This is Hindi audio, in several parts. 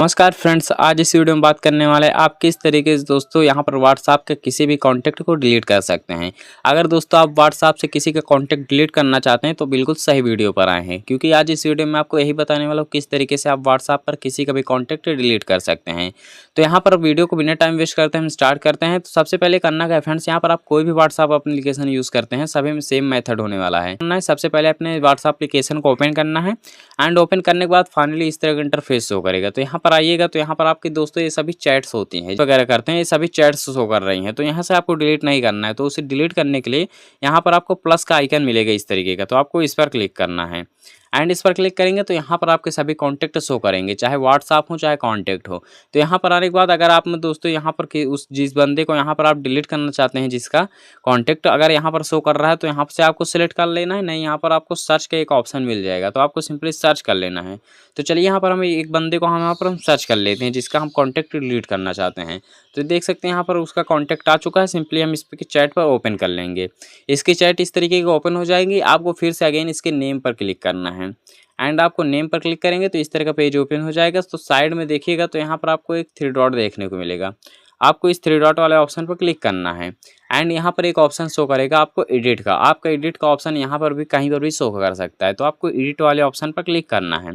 नमस्कार फ्रेंड्स, आज इस वीडियो में बात करने वाले हैं आप किस तरीके से दोस्तों यहाँ पर व्हाट्सएप के किसी भी कॉन्टैक्ट को डिलीट कर सकते हैं। अगर दोस्तों आप व्हाट्सएप से किसी का कॉन्टैक्ट डिलीट करना चाहते हैं तो बिल्कुल सही वीडियो पर आए हैं, क्योंकि आज इस वीडियो में आपको यही बताने वाला हूँ किस तरीके से आप व्हाट्सएप पर किसी का भी कॉन्टैक्ट डिलीट कर सकते हैं। तो यहाँ पर वीडियो को बिना टाइम वेस्ट करते हम स्टार्ट करते हैं। तो सबसे पहले करना क्या है फ्रेंड्स, यहाँ पर आप कोई भी व्हाट्सएप एप्लीकेशन यूज़ करते हैं सभी में सेम मेथड होने वाला है। सबसे पहले अपने व्हाट्सएप एप्लीकेशन को ओपन करना है एंड ओपन करने के बाद फाइनली इस तरह का इंटरफेस शो करेगा। तो यहाँ पर आइएगा तो यहाँ पर आपके दोस्तों ये सभी चैट्स होती हैं वगैरह करते हैं, ये सभी चैट्स शो कर रही हैं। तो यहाँ से आपको डिलीट नहीं करना है, तो उसे डिलीट करने के लिए यहाँ पर आपको प्लस का आइकन मिलेगा इस तरीके का, तो आपको इस पर क्लिक करना है एंड इस पर क्लिक करेंगे तो यहाँ पर आपके सभी कॉन्टैक्ट शो करेंगे, चाहे व्हाट्सएप हो चाहे कॉन्टैक्ट हो। तो यहाँ पर आने के बाद अगर आप में दोस्तों यहाँ पर उस जिस बंदे को यहाँ पर आप डिलीट करना चाहते हैं जिसका कॉन्टैक्ट अगर यहाँ पर शो कर रहा है तो यहाँ से आपको सिलेक्ट कर लेना है। नहीं, यहाँ पर आपको सर्च का एक ऑप्शन मिल जाएगा, तो आपको सिंपली सर्च कर लेना है। तो चलिए यहाँ पर हम एक बंदे को यहाँ पर हम सर्च कर लेते हैं जिसका हम कॉन्टैक्ट डिलीट करना चाहते हैं। तो देख सकते हैं यहाँ पर उसका कॉन्टैक्ट आ चुका है। सिंपली हम इस पर चैट पर ओपन कर लेंगे। इसकी चैट इस तरीके की ओपन हो जाएगी। आपको फिर से अगेन इसके नेम पर क्लिक करना है एंड आपको नेम पर क्लिक करेंगे तो इस तरह का पेज ओपन हो जाएगा। तो साइड में देखिएगा तो यहाँ पर आपको एक 3 डॉट देखने को मिलेगा। आपको इस 3 डॉट वाले ऑप्शन पर क्लिक करना है एंड यहाँ पर एक ऑप्शन शो करेगा आपको एडिट का। आपका एडिट का ऑप्शन यहाँ पर भी कहीं पर भी शो कर सकता है, तो आपको एडिट वाले ऑप्शन पर क्लिक करना है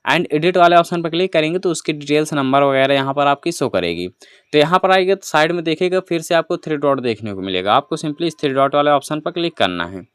एंड एडिट वाले ऑप्शन पर क्लिक करेंगे तो उसकी डिटेल्स नंबर वगैरह यहाँ पर आपकी शो करेगी। तो यहाँ पर आएगा तो साइड में देखिएगा फिर से आपको 3 डॉट देखने को मिलेगा। आपको सिंपली इस 3 डॉट वाले ऑप्शन पर क्लिक करना है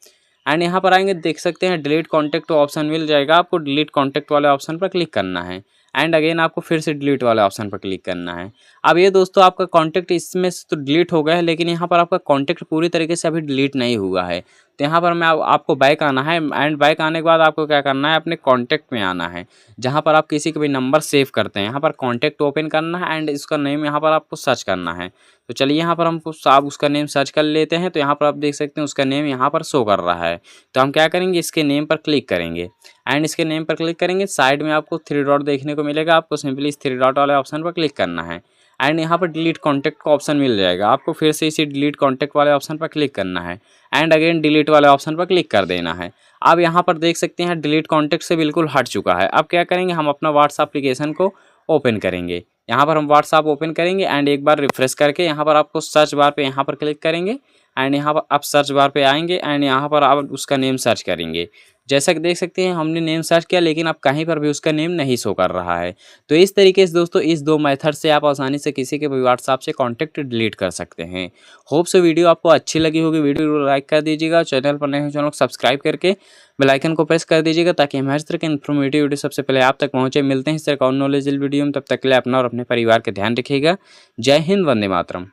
एंड यहाँ पर आएंगे देख सकते हैं डिलीट कॉन्टैक्ट ऑप्शन मिल जाएगा। आपको डिलीट कॉन्टैक्ट वाले ऑप्शन पर क्लिक करना है एंड अगेन आपको फिर से डिलीट वाले ऑप्शन पर क्लिक करना है। अब ये दोस्तों आपका कॉन्टैक्ट इसमें से तो डिलीट हो गया है, लेकिन यहाँ पर आपका कॉन्टैक्ट पूरी तरीके से अभी डिलीट नहीं हुआ है। तो यहाँ पर मैं आपको बैक आना है एंड बैक आने के बाद आपको क्या करना है, अपने कॉन्टैक्ट में आना है जहाँ पर आप किसी का भी नंबर सेव करते हैं। यहाँ पर कॉन्टैक्ट ओपन करना है एंड इसका नेम यहाँ पर आपको सर्च करना है। तो चलिए यहाँ पर हमको आप उसका नेम सर्च कर लेते हैं। तो यहाँ पर आप देख सकते हैं उसका नेम यहाँ पर शो कर रहा है। तो हम क्या करेंगे, इसके नेम पर क्लिक करेंगे एंड इसके नेम पर क्लिक करेंगे। साइड में आपको 3 डॉट देखने को मिलेगा। आपको सिंपली इस 3 डॉट वाले ऑप्शन पर क्लिक करना है एंड यहाँ पर डिलीट कॉन्टैक्ट का ऑप्शन मिल जाएगा। आपको फिर से इसी डिलीट कॉन्टैक्ट वाले ऑप्शन पर क्लिक करना है एंड अगेन डिलीट वाले ऑप्शन पर क्लिक कर देना है। अब यहाँ पर देख सकते हैं डिलीट कॉन्टैक्ट से बिल्कुल हट चुका है। अब क्या करेंगे, हम अपना व्हाट्सएप एप्लीकेशन को ओपन करेंगे। यहाँ पर हम व्हाट्सएप ओपन करेंगे एंड एक बार रिफ्रेश करके यहाँ पर आपको सर्च बार पे यहाँ पर क्लिक करेंगे एंड यहाँ पर आप सर्च बार पे आएंगे एंड यहाँ पर आप उसका नेम सर्च करेंगे। जैसा कि देख सकते हैं हमने नेम सर्च किया, लेकिन अब कहीं पर भी उसका नेम नहीं शो कर रहा है। तो इस तरीके से दोस्तों इस 2 मेथड से आप आसानी से किसी के भी व्हाट्सएप से कॉन्टैक्ट डिलीट कर सकते हैं। होप से वीडियो आपको अच्छी लगी होगी। वीडियो को लाइक कर दीजिएगा, चैनल पर नए हो चैनल को सब्सक्राइब करके बेल आइकन को प्रेस कर दीजिएगा ताकि हमारे इस तरह के इन्फॉर्मेटिव वीडियो सबसे पहले आप तक पहुँचे। मिलते हैं इस तरह का और नॉलेजेबल वीडियो में, तब तक के लिए अपना और अपने परिवार का ध्यान रखिएगा। जय हिंद, वंदे मातरम।